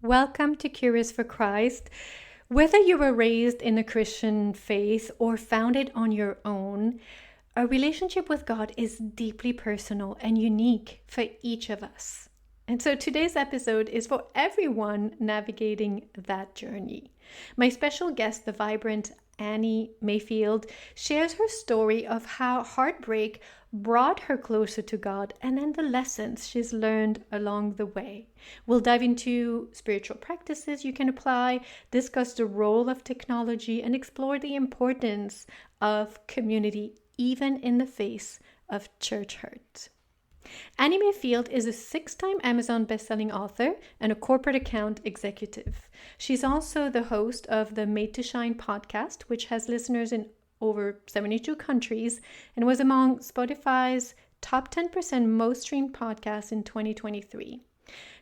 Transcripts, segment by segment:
Welcome to Curious for Christ. Whether you were raised in a Christian faith or found it on your own, a relationship with God is deeply personal and unique for each of us. And so today's episode is for everyone navigating that journey. My special guest, the vibrant Annie Mayfield, shares her story of how heartbreak brought her closer to God and then the lessons she's learned along the way. We'll dive into spiritual practices you can apply, discuss the role of technology, and explore the importance of community even in the face of church hurt. Annie Mayfield is a 6-time Amazon bestselling author and a corporate account executive. She's also the host of the Made to Shine podcast, which has listeners in over 72 countries and was among Spotify's top 10% most streamed podcasts in 2023.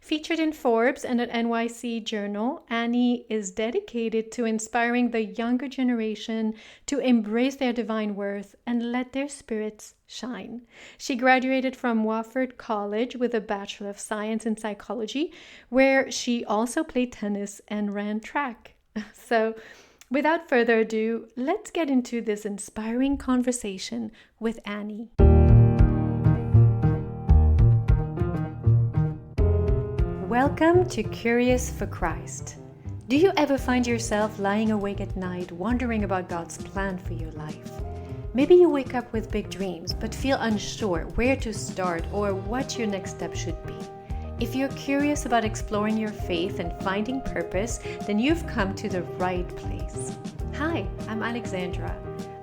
Featured in Forbes and at NYC Journal, Annie is dedicated to inspiring the younger generation to embrace their divine worth and let their spirits shine. She graduated from Wofford College with a Bachelor of Science in Psychology, where she also played tennis and ran track. So, without further ado, let's get into this inspiring conversation with Annie. Welcome to Curious for Christ. Do you ever find yourself lying awake at night wondering about God's plan for your life? Maybe you wake up with big dreams but feel unsure where to start or what your next step should be. If you're curious about exploring your faith and finding purpose, then you've come to the right place. Hi, I'm Alexandra.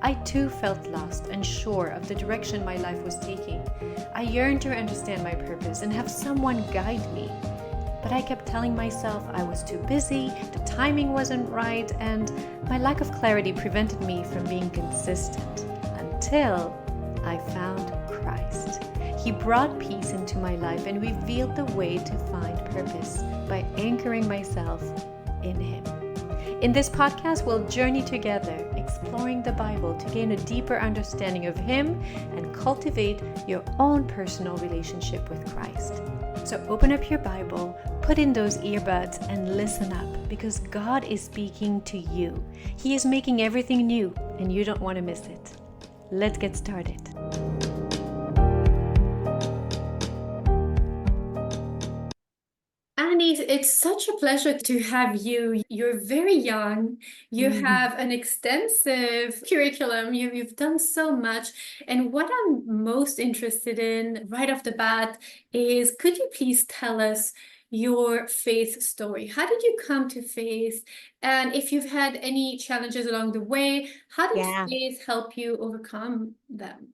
I too felt lost, unsure of the direction my life was taking. I yearned to understand my purpose and have someone guide me. But I kept telling myself I was too busy, the timing wasn't right, and my lack of clarity prevented me from being consistent until I found Christ. He brought peace into my life and revealed the way to find purpose by anchoring myself in Him. In this podcast, we'll journey together, exploring the Bible to gain a deeper understanding of Him and cultivate your own personal relationship with Christ. So open up your Bible, put in those earbuds, and listen up because God is speaking to you. He is making everything new, and you don't want to miss it. Let's get started. Annie, it's such a pleasure to have you. You're very young. You have an extensive curriculum. You've done so much. And what I'm most interested in right off the bat is, could you please tell us your faith story? How did you come to faith? And if you've had any challenges along the way, how did Yeah. faith help you overcome them?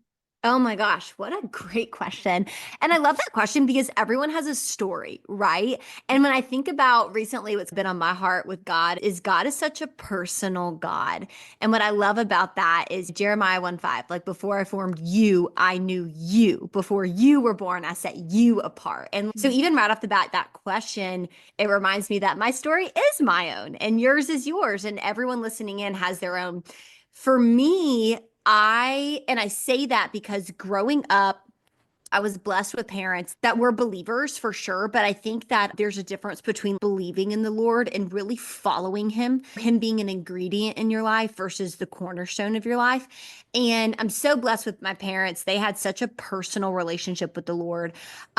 Oh my gosh, what a great question. And I love that question because everyone has a story, right? And when I think about recently what's been on my heart with God is such a personal God. And what I love about that is Jeremiah 1:5, like before I formed you, I knew you. Before you were born, I set you apart. And so even right off the bat, that question, it reminds me that my story is my own and yours is yours. And everyone listening in has their own. For me, I say that because growing up, I was blessed with parents that were believers for sure, but I think that there's a difference between believing in the Lord and really following him being an ingredient in your life versus the cornerstone of your life. And I'm so blessed with my parents. They had such a personal relationship with the Lord,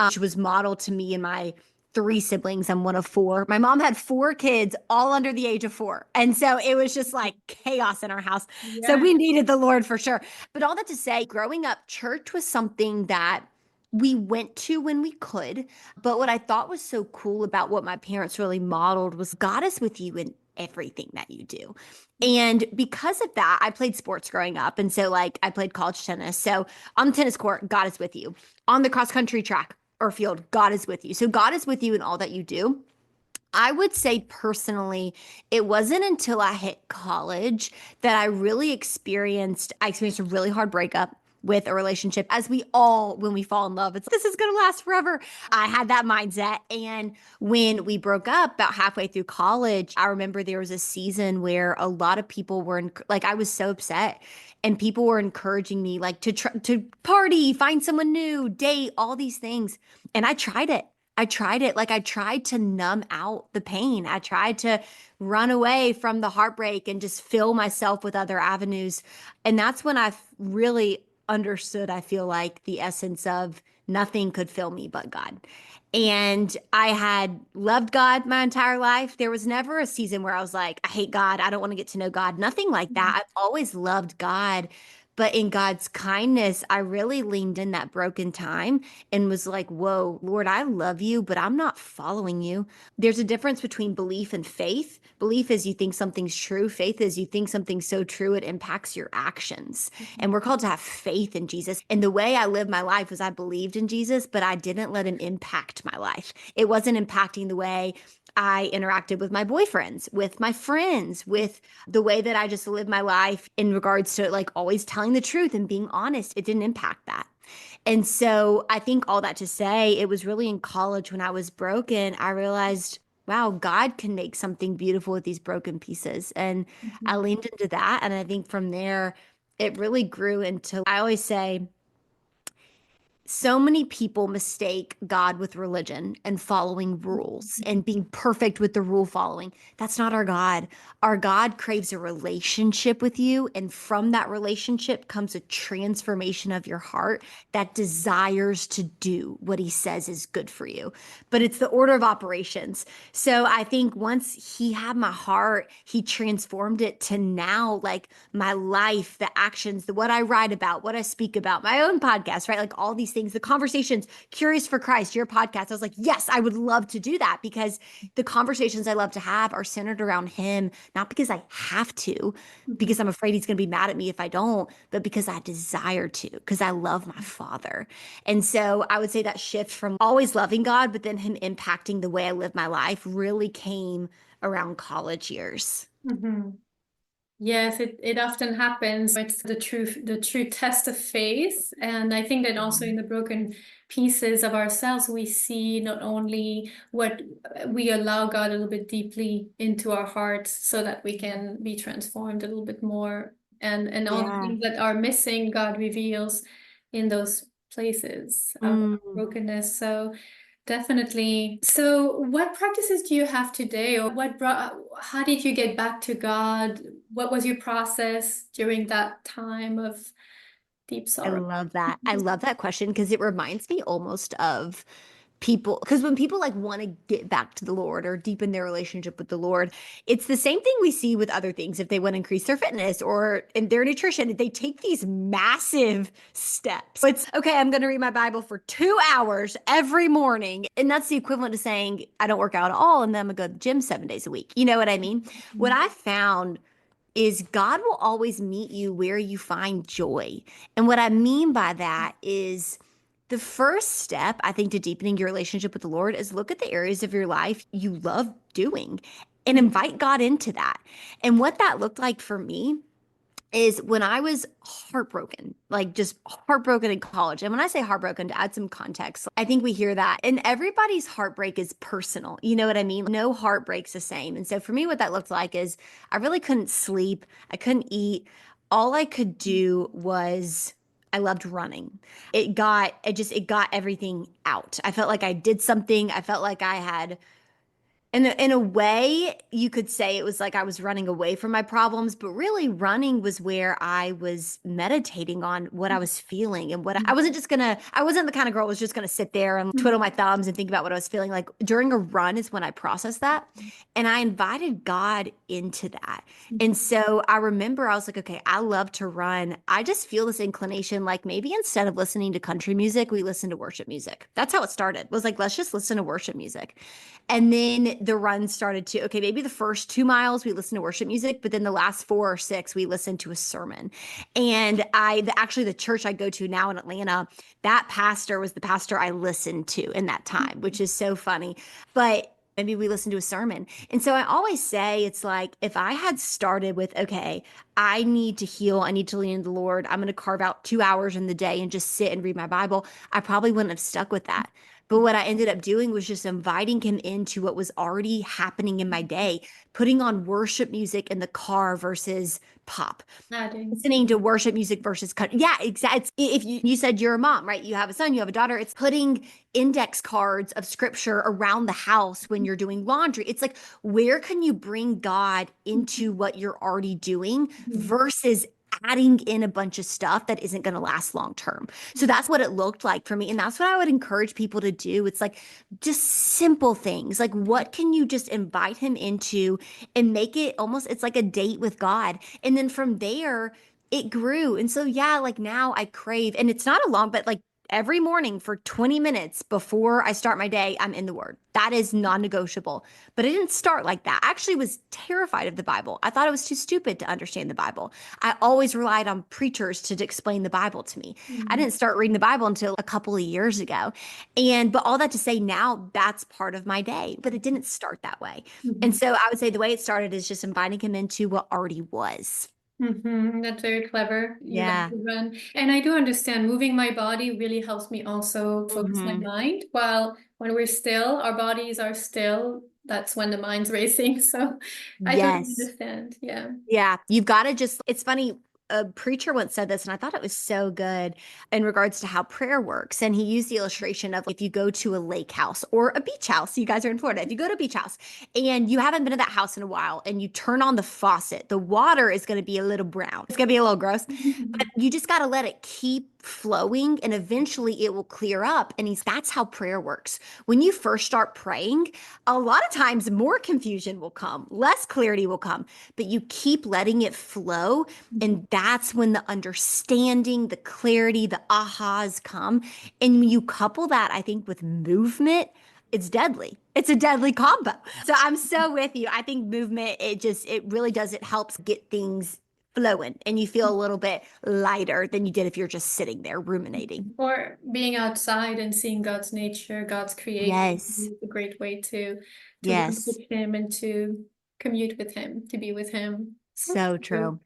which was modeled to me and my 3 siblings. I'm one of 4. My mom had 4 kids, all under the age of 4. And so it was just like chaos in our house. So Yeah. we needed the Lord for sure. But all that to say, growing up, church was something that we went to when we could. But what I thought was so cool about what my parents really modeled was God is with you in everything that you do. And because of that, I played sports growing up. And so like I played college tennis. So on the tennis court, God is with you. On the cross country track or field, God is with you. So God is with you in all that you do. I would say personally, it wasn't until I hit college that I experienced a really hard breakup with a relationship. As we all, when we fall in love, this is going to last forever. I had that mindset. And when we broke up about halfway through college, I remember there was a season where a lot of people were like, I was so upset and people were encouraging me like to party, find someone new, date, all these things. And I tried it. I tried it. Like I tried to numb out the pain. I tried to run away from the heartbreak and just fill myself with other avenues. And that's when really understood, I feel like, the essence of nothing could fill me but God. And I had loved God my entire life. There was never a season where I was like, I hate God. I don't want to get to know God. Nothing like that. I've always loved God. But in God's kindness, I really leaned in that broken time and was like, whoa, Lord, I love you, but I'm not following you. There's a difference between belief and faith. Belief is you think something's true. Faith is you think something's so true it impacts your actions. And we're called to have faith in Jesus. And the way I lived my life was I believed in Jesus, but I didn't let him impact my life. It wasn't impacting the way I interacted with my boyfriends, with my friends, with the way that I just lived my life in regards to like always telling the truth and being honest. It didn't impact that. And so I think all that to say, it was really in college when I was broken, I realized, wow, God can make something beautiful with these broken pieces. And I Mhm. leaned into that. And I think from there, it really grew into, I always say, so many people mistake God with religion and following rules and being perfect with the rule following. That's not our God. Our God craves a relationship with you. And from that relationship comes a transformation of your heart that desires to do what he says is good for you. But it's the order of operations. So I think once he had my heart, he transformed it to now, like my life, the actions, the what I write about, what I speak about, my own podcast, right? Like all these things, the conversations, Curious for Christ, your podcast. I was like, yes, I would love to do that because the conversations I love to have are centered around him, not because I have to, Mhm. because I'm afraid he's going to be mad at me if I don't, but because I desire to, because I love my father. And so I would say that shift from always loving God, but then him impacting the way I live my life really came around college years. Mhm. Yes, it often happens. It's the true test of faith. And I think that also in the broken pieces of ourselves, we see not only what we allow God a little bit deeply into our hearts so that we can be transformed a little bit more. And all the Yeah. things that are missing, God reveals in those places of Mm. brokenness. So definitely. So, what practices do you have today, or how did you get back to God? What was your process during that time of deep I sorrow? love that. I love that question because it reminds me almost of people. Because when people like want to get back to the Lord or deepen their relationship with the Lord, it's the same thing we see with other things. If they want to increase their fitness or in their nutrition, they take these massive steps. It's okay, I'm going to read my Bible for 2 hours every morning. And that's the equivalent to saying, I don't work out at all. And then I'm going to go to the gym 7 days a week. You know what I mean? What I found is God will always meet you where you find joy. And what I mean by that is the first step, I think, to deepening your relationship with the Lord is look at the areas of your life you love doing and invite God into that. And what that looked like for me is when I was heartbroken, like just heartbroken in college. And when I say heartbroken, to add some context, I think we hear that. And everybody's heartbreak is personal. You know what I mean? No heartbreak's the same. And so for me, what that looked like is I really couldn't sleep, I couldn't eat. All I could do was I loved running. It got everything out. I felt like I did something. I felt like I had and in a way, you could say it was like I was running away from my problems, but really running was where I was meditating on what I was feeling and I wasn't just gonna, I wasn't the kind of girl who was just gonna sit there and twiddle my thumbs and think about what I was feeling. Like during a run is when I processed that. And I invited God into that. And so I remember I was like, okay, I love to run. I just feel this inclination, like maybe instead of listening to country music, we listen to worship music. That's how it started. It was like, let's just listen to worship music. And then the run started to, okay, maybe the first 2 miles we listened to worship music, but then the last 4 or 6 we listened to a sermon. And actually the church I go to now in Atlanta, that pastor was the pastor I listened to in that time, which is so funny. But maybe we listened to a sermon. And so I always say it's like if I had started with, okay, I need to heal, I need to lean into the Lord, I'm going to carve out 2 hours in the day and just sit and read my Bible, I probably wouldn't have stuck with that. But what I ended up doing was just inviting him into what was already happening in my day, putting on worship music in the car versus pop, Adding. listening to worship music versus cut. Yeah, exactly. If you said you're a mom, right? You have a son, you have a daughter. It's putting index cards of scripture around the house when you're doing laundry. It's like, where can you bring God into what you're already doing Mhm. versus adding in a bunch of stuff that isn't going to last long term. So that's what it looked like for me. And that's what I would encourage people to do. It's like just simple things. Like, what can you just invite him into and make it almost, it's like a date with God. And then from there, it grew. And so, yeah, like now I crave, and it's not a long, but like every morning for 20 minutes before I start my day, I'm in the Word. That is non negotiable. But it didn't start like that. I actually was terrified of the Bible. I thought it was too stupid to understand the Bible. I always relied on preachers to explain the Bible to me. I Mhm. didn't start reading the Bible until a couple of years ago. But all that to say, now that's part of my day, but it didn't start that way. And Mhm. so I would say the way it started is just inviting him into what already was. That's very clever. You like Yeah. to run. And I do understand moving my body really helps me also focus my Hmm. mind. While when we're still, our bodies are still, that's when the mind's racing. So I totally Yes. understand. Yeah. Yeah, you've got to just, it's funny. A preacher once said this, and I thought it was so good in regards to how prayer works. And he used the illustration of if you go to a lake house or a beach house, you guys are in Florida, if you go to a beach house and you haven't been to that house in a while and you turn on the faucet, the water is going to be a little brown. It's going to be a little gross, but you just got to let it keep flowing and eventually it will clear up. And that's how prayer works. When you first start praying, a lot of times more confusion will come, less clarity will come, but you keep letting it flow. And that's when the understanding, the clarity, the ahas come. And when you couple that, I think, with movement, it's deadly. It's a deadly combo. So I'm so with you. I think movement, it really does, it helps get things flowing and you feel a little bit lighter than you did if you're just sitting there ruminating. Or being outside and seeing God's nature, God's creation Yes. is a great way to work Yes. with Him and to commute with Him, to be with Him. So So true. true.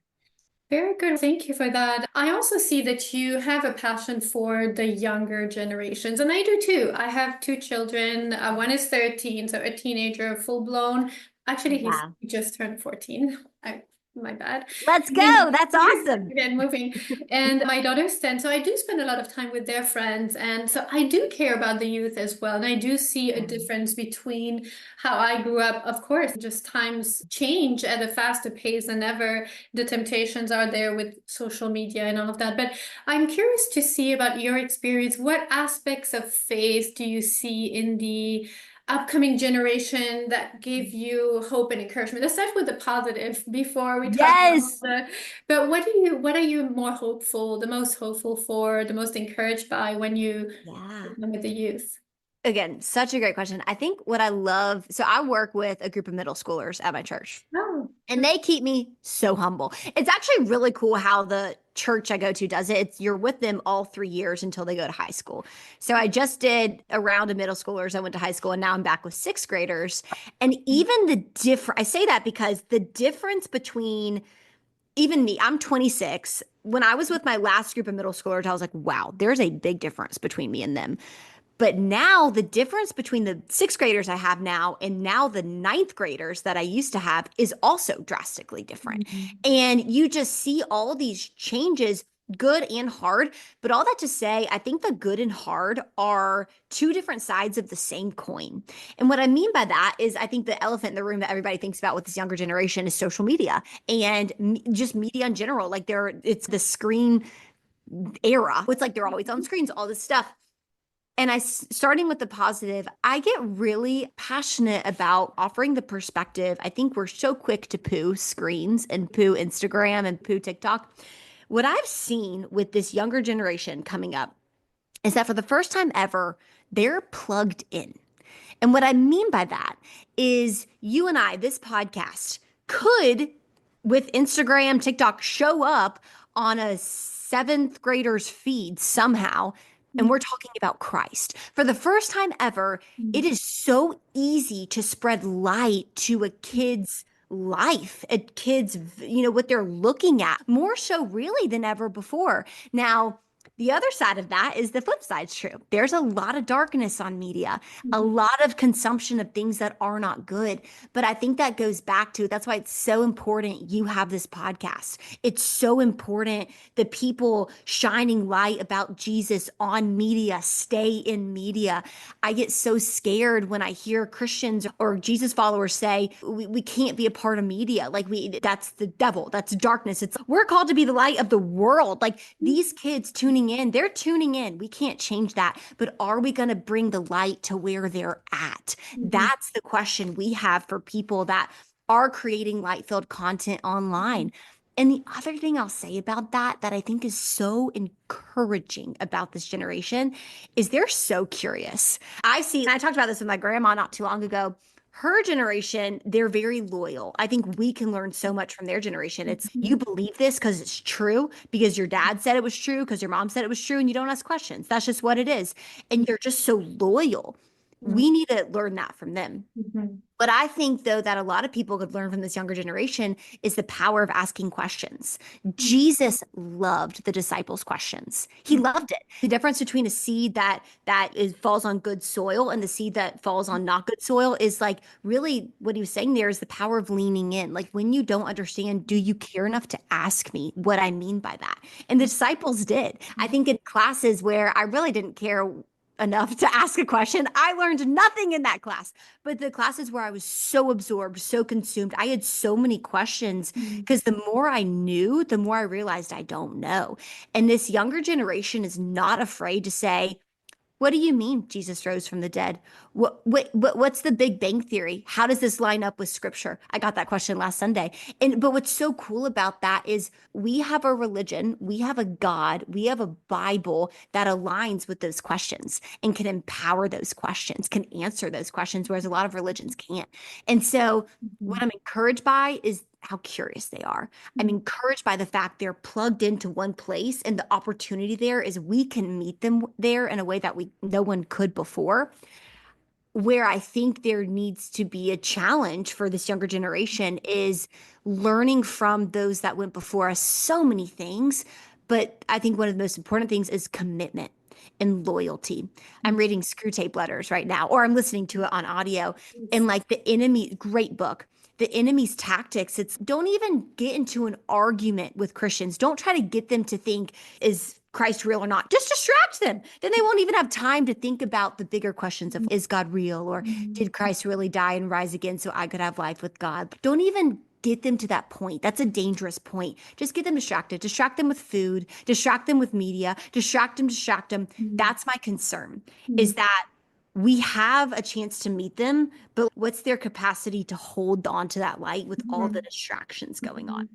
Very good. Thank you for that. I also see that you have a passion for the younger generations, and I do too. I have two children. One is 13, so a teenager, full blown. Actually, Yeah. he just turned 14. My bad. Let's And go. That's awesome. again, moving. And my daughter's 10, so I do spend a lot of time with their friends. And so I do care about the youth as well. And I do see a Yeah. difference between how I grew up. Of course, just times change at a faster pace than ever. The temptations are there with social media and all of that. But I'm curious to see about your experience. What aspects of faith do you see in the upcoming generation that give you hope and encouragement? Let's start with the positive before we talk about Yes. but what are you more hopeful, the most hopeful for, the most encouraged by when you Yeah. come with the youth? Again, such a great question. I think what I love, so I work with a group of middle schoolers at my church. Oh, And they keep me so humble. It's actually really cool how the church I go to does it. You're with them all 3 years until they go to high school. So I just did a round of middle schoolers. I went to high school and now I'm back with sixth graders. And even I say that because the difference between even me, I'm 26. When I was with my last group of middle schoolers, I was like, wow, there's a big difference between me and them. But now the difference between the sixth graders I have now and now the ninth graders that I used to have is also drastically different. Mhm. And you just see all these changes, good and hard. But all that to say, I think the good and hard are two different sides of the same coin. And what I mean by that is I think the elephant in the room that everybody thinks about with this younger generation is social media and just media in general. Like it's the screen era. It's like they're always on screens, all this stuff. And starting with the positive, I get really passionate about offering the perspective. I think we're so quick to poo screens and poo Instagram and poo TikTok. What I've seen with this younger generation coming up is that for the first time ever, they're plugged in. And what I mean by that is you and I, this podcast could, with Instagram, TikTok, show up on a seventh grader's feed somehow. And we're talking about Christ. For the first time ever, it is so easy to spread light to a kid's life, a kid's, what they're looking at, more so really than ever before. Now, The other side of that is the flip side's true. There's a lot of darkness on media, a lot of consumption of things that are not good. But I think that goes back to that's why it's so important you have this podcast. It's so important the people shining light about Jesus on media stay in media. I get so scared when I hear Christians or Jesus followers say we can't be a part of media. Like that's the devil, that's darkness. It's we're called to be the light of the world. Like these kids tuning in, they're tuning in. We can't change that. But are we going to bring the light to where they're at? That's the question we have for people that are creating light-filled content online. And the other thing I'll say about that I think is so encouraging about this generation is they're so curious. I talked about this with my grandma not too long ago. Her generation, they're very loyal. I think we can learn so much from their generation. It's you believe this because it's true, because your dad said it was true, because your mom said it was true, and you don't ask questions. That's just what it is. And you're just so loyal. We need to learn that from them. What I think, though, that a lot of people could learn from this younger generation is the power of asking questions. Jesus loved the disciples' questions. He loved it. The difference between a seed falls on good soil and the seed that falls on not good soil is like really what he was saying there is the power of leaning in. Like when you don't understand, do you care enough to ask me what I mean by that? And the disciples did. I think in classes where I really didn't care enough to ask a question. I learned nothing in that class. But the classes where I was so absorbed, so consumed, I had so many questions because the more I knew, the more I realized I don't know. And this younger generation is not afraid to say, what do you mean Jesus rose from the dead? What's the Big Bang Theory? How does this line up with scripture? I got that question last Sunday. But what's so cool about that is we have a religion, we have a God, we have a Bible that aligns with those questions and can empower those questions, can answer those questions, whereas a lot of religions can't. And so what I'm encouraged by is how curious they are. I'm encouraged by the fact they're plugged into one place and the opportunity there is we can meet them there in a way that no one could before. Where I think there needs to be a challenge for this younger generation is learning from those that went before us so many things. But I think one of the most important things is commitment and loyalty. I'm reading Screw Tape Letters right now, or I'm listening to it on audio. And like the enemy, great book. The enemy's tactics, it's don't even get into an argument with Christians. Don't try to get them to think, is Christ real or not? Just distract them. Then they won't even have time to think about the bigger questions of, is God real? Or did Christ really die and rise again so I could have life with God? Don't even get them to that point. That's a dangerous point. Just get them distracted. Distract them with food. Distract them with media. Distract them. Distract them. That's my concern, is that we have a chance to meet them, but what's their capacity to hold on to that light with all the distractions going on?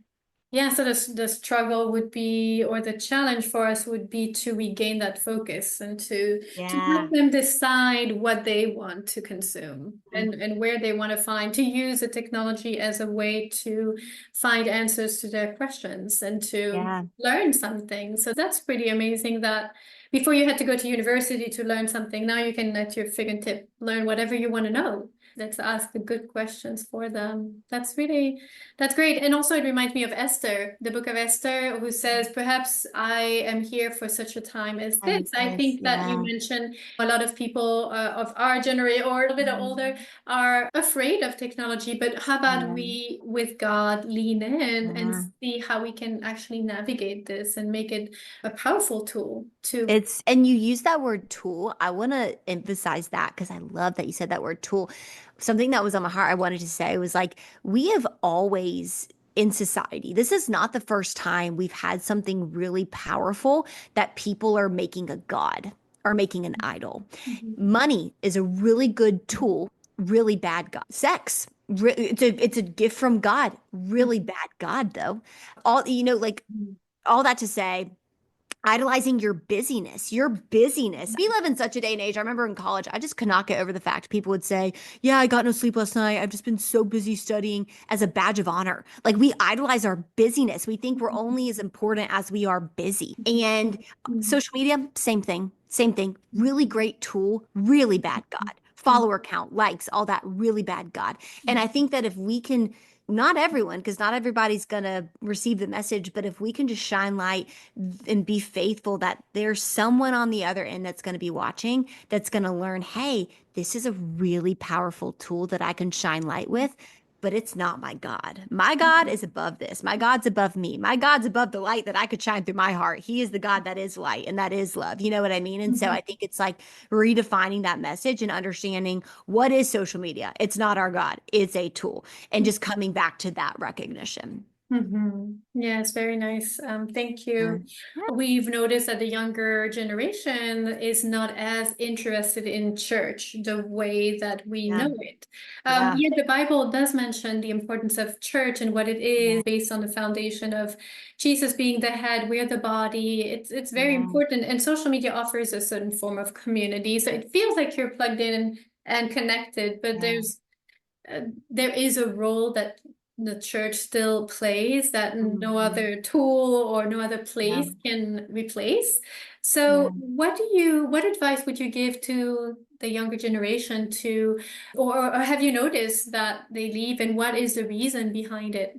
Yeah, so the struggle would be, or the challenge for us would be to regain that focus and to Yeah. help them decide what they want to consume and where they want to find, to use the technology as a way to find answers to their questions and to Yeah. learn something. So that's pretty amazing that before you had to go to university to learn something, now you can at your fingertip learn whatever you want to know. Let's ask the good questions for them. That's great. And also it reminds me of Esther, the book of Esther, who says, perhaps I am here for such a time as this. I think that you Yeah. mentioned a lot of people of our generation or a little bit older are afraid of technology, but how about we, with God, lean in and Yeah. see how we can actually navigate this and make it a powerful tool to. And you use that word tool. I want to emphasize that because I love that you said that word tool. Something that was on my heart I wanted to say was like, we have always in society, this is not the first time we've had something really powerful that people are making a god or making an idol. Money is a really good tool, really bad god. Sex, it's a gift from God, really bad god though. Like all that to say, idolizing your busyness, your busyness. We live in such a day and age. I remember in college, I just could not get over the fact people would say, yeah, I got no sleep last night. I've just been so busy studying as a badge of honor. Like we idolize our busyness. We think we're only as important as we are busy. And social media, same thing, same thing. Really great tool, really bad God. Follower count, likes, all that really bad God. And I think that if we can not everyone, because not everybody's going to receive the message, but if we can just shine light and be faithful that there's someone on the other end that's going to be watching, that's going to learn, hey, this is a really powerful tool that I can shine light with. But it's not my God. My God is above this. My God's above me. My God's above the light that I could shine through my heart. He is the God that is light and that is love. You know what I mean? And so Mhm. I think it's like redefining that message and understanding what is social media. It's not our God, it's a tool, and just coming back to that recognition. Yes, very nice. Thank Yeah. you. Yeah. We've noticed that the younger generation is not as interested in church the way that we Yeah. know it. Yeah. Yet the Bible does mention the importance of church and what it Yeah. is based on the foundation of Jesus being the head, we're the body. It's very Yeah. important, and social media offers a certain form of community, so it feels like you're plugged in and connected, but Yeah. uh, there is a role that the church still plays that no Mhm. other tool or no other Yeah. place can replace. Yeah. So, what advice would you give to the younger generation to, or have you noticed that they leave, and what is the reason behind it?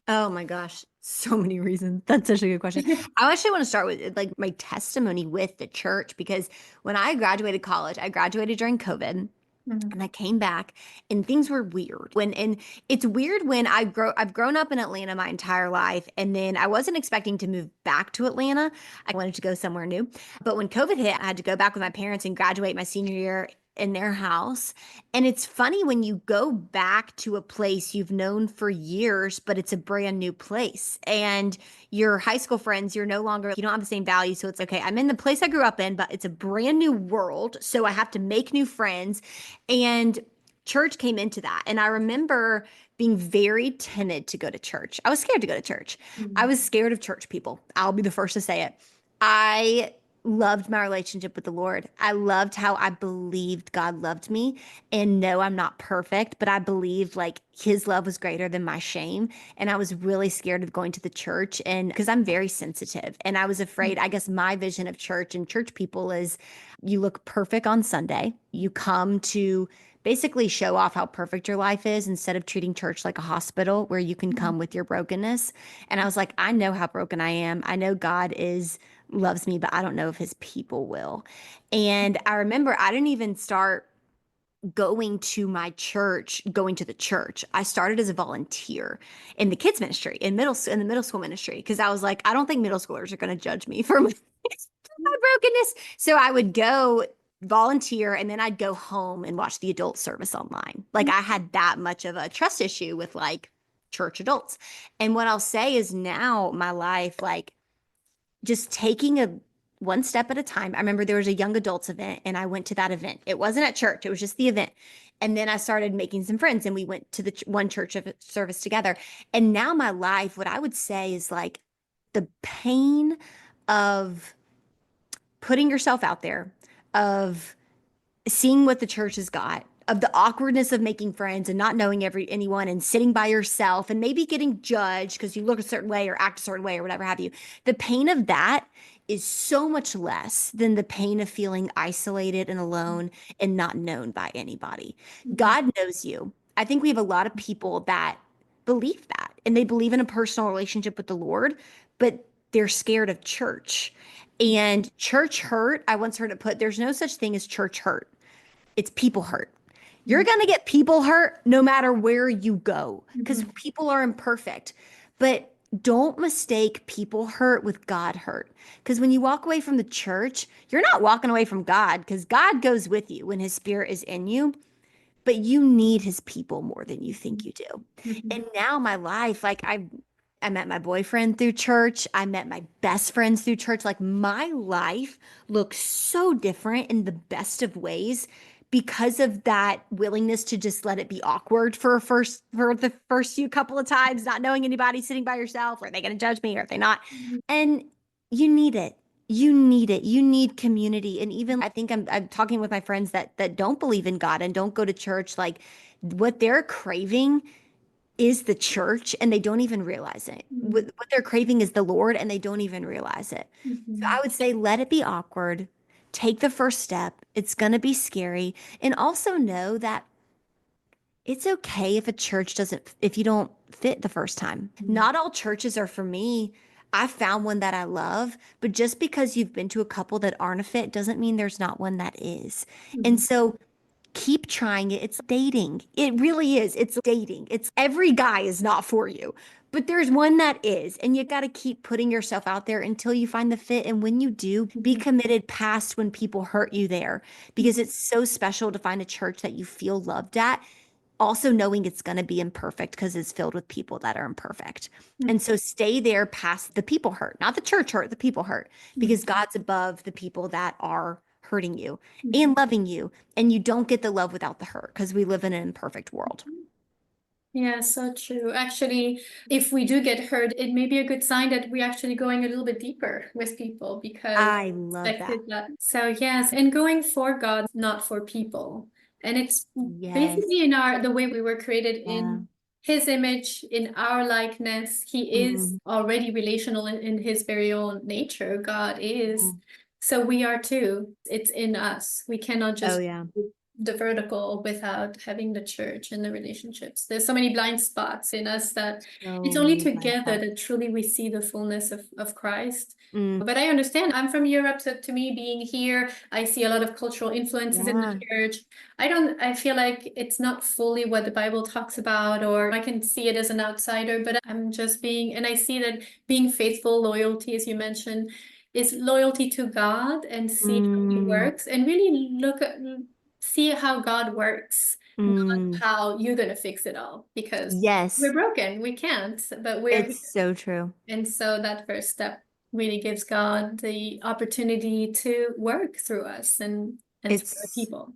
Oh my gosh, so many reasons. That's such a good question. I actually want to start with like my testimony with the church because when I graduated college, I graduated during COVID. Mhm. And I came back and things were weird. And it's weird when I've grown up in Atlanta my entire life. And then I wasn't expecting to move back to Atlanta. I wanted to go somewhere new. But when COVID hit, I had to go back with my parents and graduate my senior year in their house. And it's funny when you go back to a place you've known for years, but it's a brand new place. And your high school friends, you're no longer, you don't have the same value. So it's okay. I'm in the place I grew up in, but it's a brand new world. So I have to make new friends. And church came into that. And I remember being very timid to go to church. I was scared to go to church. I Mhm. was scared of church people. I'll be the first to say it. I loved my relationship with the Lord. I loved how I believed God loved me. And no, I'm not perfect, but I believed like his love was greater than my shame. And I was really scared of going to the church and because I'm very sensitive. And I was afraid, I guess my vision of church and church people is you look perfect on Sunday. You come to basically show off how perfect your life is instead of treating church like a hospital where you can come with your brokenness. And I was like, I know how broken I am. I know God is loves me, but I don't know if his people will. And I remember I didn't even start going to the church. I started as a volunteer in the kids ministry in the middle school ministry because I was like, I don't think middle schoolers are going to judge me for my brokenness. So I would go volunteer and then I'd go home and watch the adult service online. Like I had that much of a trust issue with like church adults. And what I'll say is now my life, like just taking a one step at a time. I remember there was a young adults event and I went to that event. It wasn't at church, it was just the event. And then I started making some friends and we went to the one church of service together. And now my life, what I would say is like the pain of putting yourself out there, of seeing what the church has got, of the awkwardness of making friends and not knowing anyone and sitting by yourself and maybe getting judged because you look a certain way or act a certain way or whatever have you. The pain of that is so much less than the pain of feeling isolated and alone and not known by anybody. Mhm. God knows you. I think we have a lot of people that believe that and they believe in a personal relationship with the Lord, but they're scared of church. And church hurt, I once heard it put, there's no such thing as church hurt. It's people hurt. You're going to get people hurt no matter where you go because Mhm. people are imperfect. But don't mistake people hurt with God hurt. Because when you walk away from the church, you're not walking away from God because God goes with you when his spirit is in you, but you need his people more than you think you do. Mhm. And now my life, like I met my boyfriend through church. I met my best friends through church. Like my life looks so different in the best of ways because of that willingness to just let it be awkward for the first few couple of times, not knowing anybody, sitting by yourself. Are they going to judge me or are they not? And you need it. You need it. You need community. And even I think I'm talking with my friends that don't believe in God and don't go to church. Like what they're craving is the church and they don't even realize it. Mhm. What they're craving is the Lord and they don't even realize it. So I Mhm. would say let it be awkward. Take the first step. It's going to be scary. And also know that It's okay if a church doesn't, if you don't fit the first time. Not all churches are for me. I found one that I love, but just because you've been to a couple that aren't a fit doesn't mean there's not one that is. And Mhm. so keep trying it. It's dating. It really is. It's dating. It's every guy is not for you, but there's one that is. And you got to keep putting yourself out there until you find the fit. And when you do, be Mhm. committed past when people hurt you there because it's so special to find a church that you feel loved at. Also, knowing it's going to be imperfect because it's filled with people that are imperfect. And so stay there past the people hurt, not the church hurt, the people hurt, because God's above the people that are hurting you Mhm. and loving you. And you don't get the love without the hurt because we live in an imperfect world. Yeah, so true. Actually, if we do get hurt, it may be a good sign that we're actually going a little bit deeper with people because I love that. expected that. So yes, and going for God, not for people. And it's Yes. basically in our the way we were created Yeah. in his image, in our likeness. He is Mm, already relational in his very own nature. God is. mm. So we are too. It's in us. We cannot Oh, just yeah. the vertical without having the church and the relationships. There's so many blind spots in us that it's So only many blind together spots. that truly we see the fullness of Christ. Mm, But I understand. I'm from Europe, so to me, being here, I see a lot of cultural influences in the yeah. church. I feel like it's not fully what the Bible talks about, or I can see it as an outsider, but I'm just being, and I see that being faithful, loyalty, as you mentioned, is loyalty to God and see how He Mm, works and really look at see how God works, not mm. how you're going to fix it all because we're Yes. broken. We can't, but we're here. It's so true. And so that first step really gives God the opportunity to work through us and through the It's people.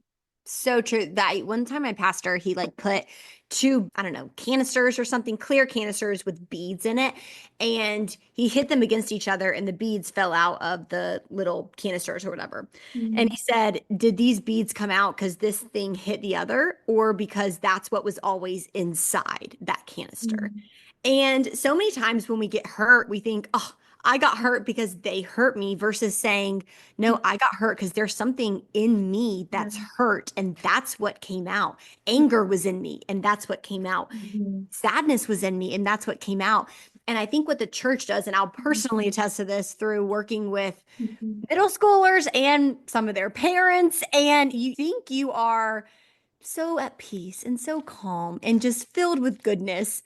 so true. That one time my pastor, he like put two, I don't know, canisters or something, clear canisters with beads in it. And he hit them against each other and the beads fell out of the little canisters or whatever. And Mm, he said, did these beads come out because this thing hit the other or because that's what was always inside that canister? mm, And so many times when we get hurt, we think, oh, I got hurt because they hurt me versus saying, no, I got hurt because there's something in me that's mm, hurt and that's what came out. Anger was in me and that's what came out. mm, Sadness was in me and that's what came out. And I think what the church does, and I'll personally attest to this through working with mm, middle schoolers and some of their parents, and you think you are so at peace and so calm and just filled with goodness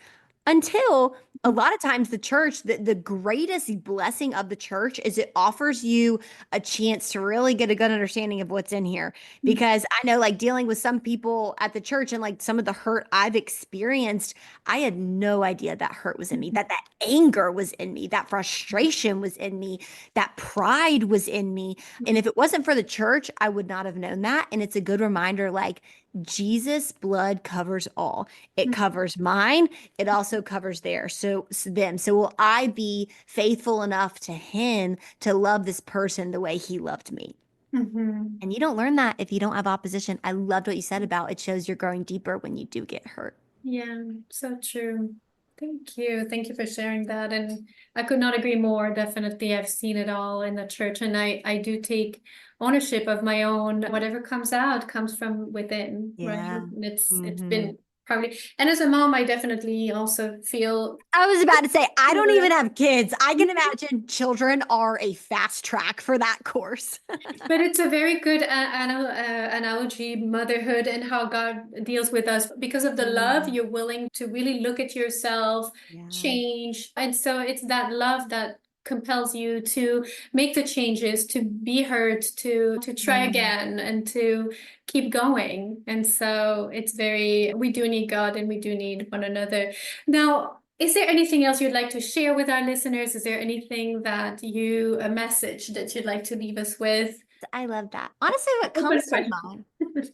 until a lot of times the church, the greatest blessing of the church is it offers you a chance to really get a good understanding of what's in here. mm, Because I know, like, dealing with some people at the church and like some of the hurt I've experienced, I had no idea that hurt was in me, mm, that anger was in me, that frustration was in me, that pride was in me. And if it wasn't for the church, I would not have known that. And it's a good reminder, like, Jesus' blood covers all. It mm, covers mine. It also covers theirs. So them. So will I be faithful enough to him to love this person the way he loved me? mm. And you don't learn that if you don't have opposition. I loved what you said about it shows you're growing deeper when you do get hurt. Yeah, so true. Thank you. Thank you for sharing that. And I could not agree more. Definitely, I've seen it all in the church, and I do take ownership of my own. Whatever comes out comes from within, right? Yeah. And it's Hmm. been probably, and as a mom, I definitely also feel I was about to say, I don't similar. even have kids. I can imagine children are a fast track for that course. But it's a very good analogy, motherhood and how God deals with us. Because of the love, Mm, you're willing to really look at yourself, yeah. change. And so it's that love that compels you to make the changes, to be hurt, to try Mm. again, and to keep going. And so it's very, we do need God and we do need one another. Now, is there anything else you'd like to share with our listeners? Is there anything a message that you'd like to leave us with? I love that. Honestly, what Open comes to question. mind?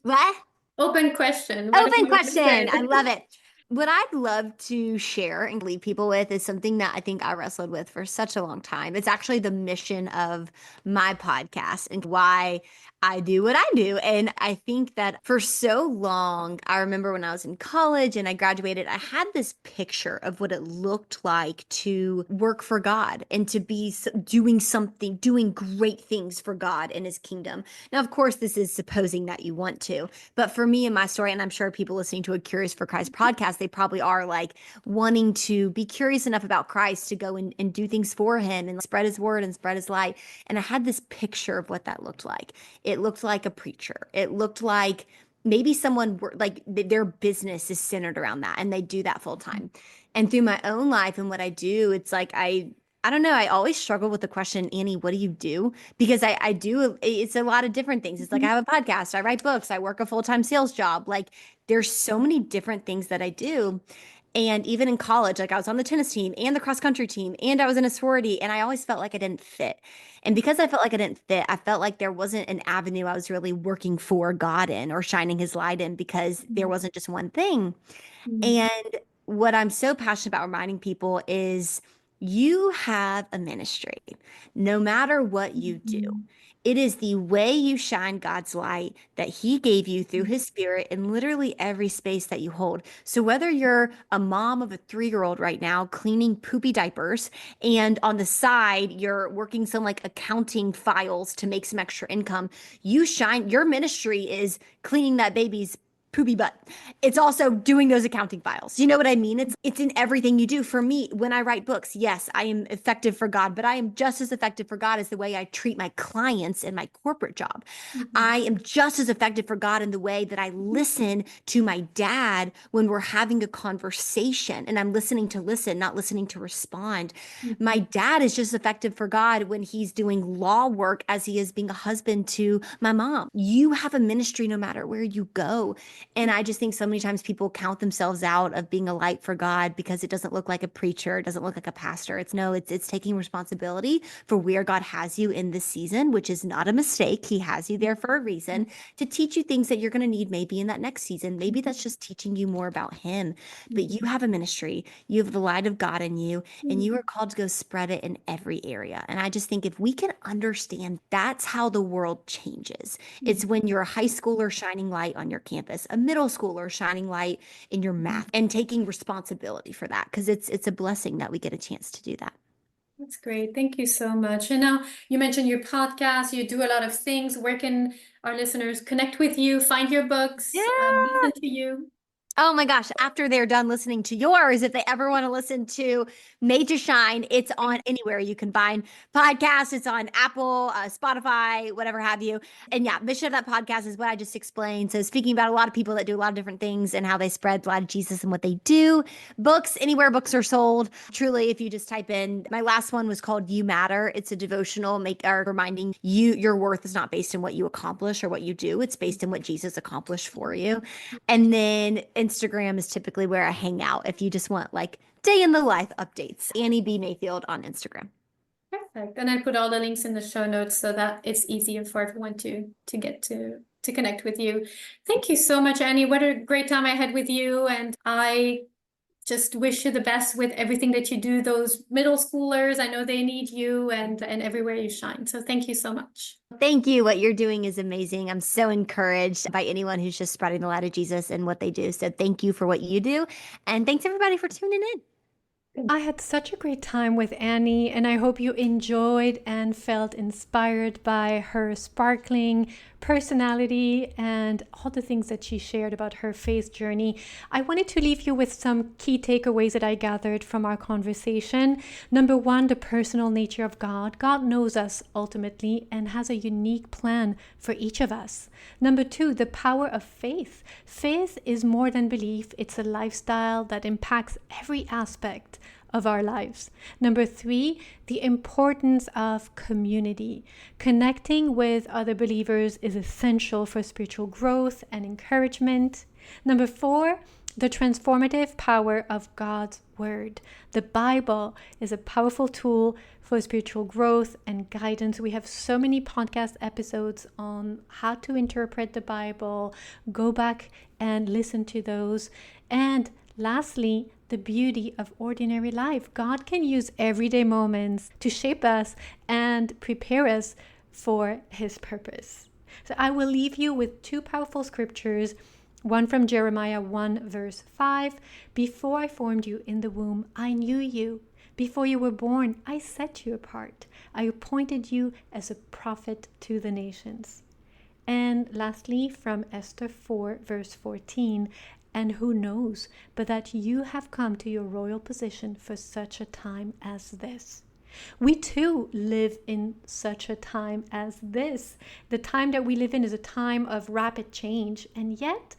What? Open question. Whatever Open you want to question. say. I love it. What I'd love to share and leave people with is something that I think I wrestled with for such a long time. It's actually the mission of my podcast and why I do what I do. And I think that for so long, I remember when I was in college and I graduated, I had this picture of what it looked like to work for God and to be doing something, doing great things for God and his kingdom. Now, of course, this is supposing that you want to. But for me and my story, and I'm sure people listening to a Curious for Christ podcast, they probably are like wanting to be curious enough about Christ to go and do things for him and spread his word and spread his light. And I had this picture of what that looked like. It looked like a preacher. It looked like maybe someone like their business is centered around that and they do that full time. And through my own life and what I do, it's like I don't know. I always struggle with the question, Annie, what do you do? Because I do, it's a lot of different things. It's like I have a podcast, I write books, I work a full-time sales job. Like there's so many different things that I do. And even in college, like I was on the tennis team and the cross country team, and I was in a sorority, and I always felt like I didn't fit. And because I felt like I didn't fit, I felt like there wasn't an avenue I was really working for God in or shining his light in because there wasn't just one thing. Mm, And what I'm so passionate about reminding people is you have a ministry, no matter what you do. mm, It is the way you shine God's light that He gave you through His Spirit in literally every space that you hold. So, whether you're a mom of a 3-year-old right now cleaning poopy diapers, and on the side, you're working some like accounting files to make some extra income, you shine, your ministry is cleaning that baby's poopy butt. It's also doing those accounting files. You know what I mean? It's in everything you do. For me, when I write books, yes, I am effective for God, but I am just as effective for God as the way I treat my clients in my corporate job. mhm, I am just as effective for God in the way that I listen to my dad when we're having a conversation and I'm listening to listen, not listening to respond. My mhm, dad is just effective for God when he's doing law work as he is being a husband to my mom. You have a ministry no matter where you go. And I just think so many times people count themselves out of being a light for God because it doesn't look like a preacher, it doesn't look like a pastor. It's taking responsibility for where God has you in this season, which is not a mistake. He has you there for a reason to teach you things that you're going to need maybe in that next season. Maybe that's just teaching you more about him. But you have a ministry, you have the light of God in you, and you are called to go spread it in every area. And I just think if we can understand that's how the world changes. It's when you're a high schooler shining light on your campus, a middle schooler shining light in your math and taking responsibility for that because it's a blessing that we get a chance to do that. That's great. Thank you so much. And now you mentioned your podcast, you do a lot of things. Where can our listeners connect with you, find your books, Yeah. listen to you? Oh my gosh, after they're done listening to yours, if they ever want to listen to Made to Shine, it's on anywhere you can find podcasts. It's on Apple, Spotify, whatever have you. And yeah, mission of that podcast is what I just explained. So speaking about a lot of people that do a lot of different things and how they spread the light of Jesus and what they do. Books, anywhere books are sold. Truly, if you just type in, my last one was called You Matter. It's a devotional reminding you your worth is not based in what you accomplish or what you do. It's based in what Jesus accomplished for you. And then Instagram is typically where I hang out if you just want like day in the life updates. Annie B. Mayfield on Instagram. Perfect. And I put all the links in the show notes so that it's easier for everyone to get to connect with you. Thank you so much, Annie. What a great time I had with you. And I just wish you the best with everything that you do. Those middle schoolers, I know they need you and everywhere you shine. So thank you so much. Thank you. What you're doing is amazing. I'm so encouraged by anyone who's just spreading the light of Jesus and what they do. So thank you for what you do. And thanks everybody for tuning in. I had such a great time with Annie, and I hope you enjoyed and felt inspired by her sparkling personality and all the things that she shared about her faith journey. I wanted to leave you with some key takeaways that I gathered from our conversation. Number one, the personal nature of God. God knows us ultimately and has a unique plan for each of us. Number two, the power of faith. Faith is more than belief, it's a lifestyle that impacts every aspect of our lives. Number three, the importance of community. Connecting with other believers is essential for spiritual growth and encouragement. Number four, the transformative power of God's Word. The Bible is a powerful tool for spiritual growth and guidance. We have so many podcast episodes on how to interpret the Bible. Go back and listen to those. And Lastly, the beauty of ordinary life. God can use everyday moments to shape us and prepare us for His purpose. So I will leave you with two powerful scriptures. One from Jeremiah 1 verse 5. Before I formed you in the womb, I knew you. Before you were born, I set you apart. I appointed you as a prophet to the nations. And lastly, from Esther 4 verse 14. And who knows but that you have come to your royal position for such a time as this. We too live in such a time as this. The time that we live in is a time of rapid change, and yet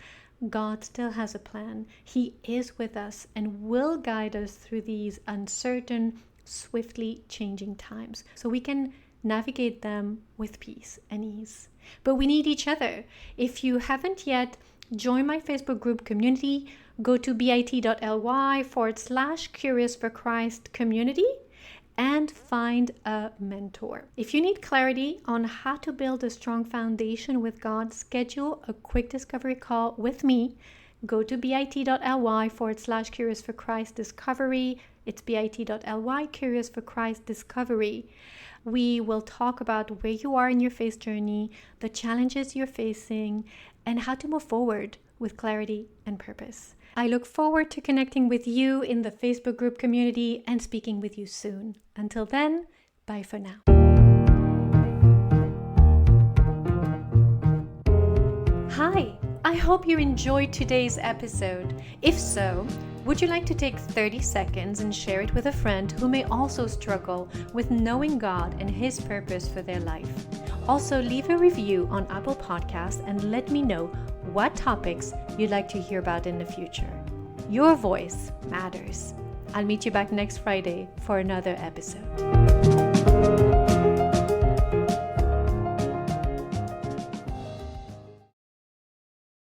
God still has a plan. He is with us and will guide us through these uncertain, swiftly changing times, so we can navigate them with peace and ease. But we need each other. If you haven't yet joined my Facebook group community, go to bit.ly/Curious for Christ community and find a mentor. If you need clarity on how to build a strong foundation with God, schedule a quick discovery call with me. Go to bit.ly/Curious for Christ discovery. It's bit.ly Curious for Christ discovery. We will talk about where you are in your faith journey, the challenges you're facing, and how to move forward with clarity and purpose. I look forward to connecting with you in the Facebook group community and speaking with you soon. Until then, bye for now. Hi, I hope you enjoyed today's episode. If so, would you like to take 30 seconds and share it with a friend who may also struggle with knowing God and His purpose for their life? Also, leave a review on Apple Podcasts and let me know what topics you'd like to hear about in the future. Your voice matters. I'll meet you back next Friday for another episode.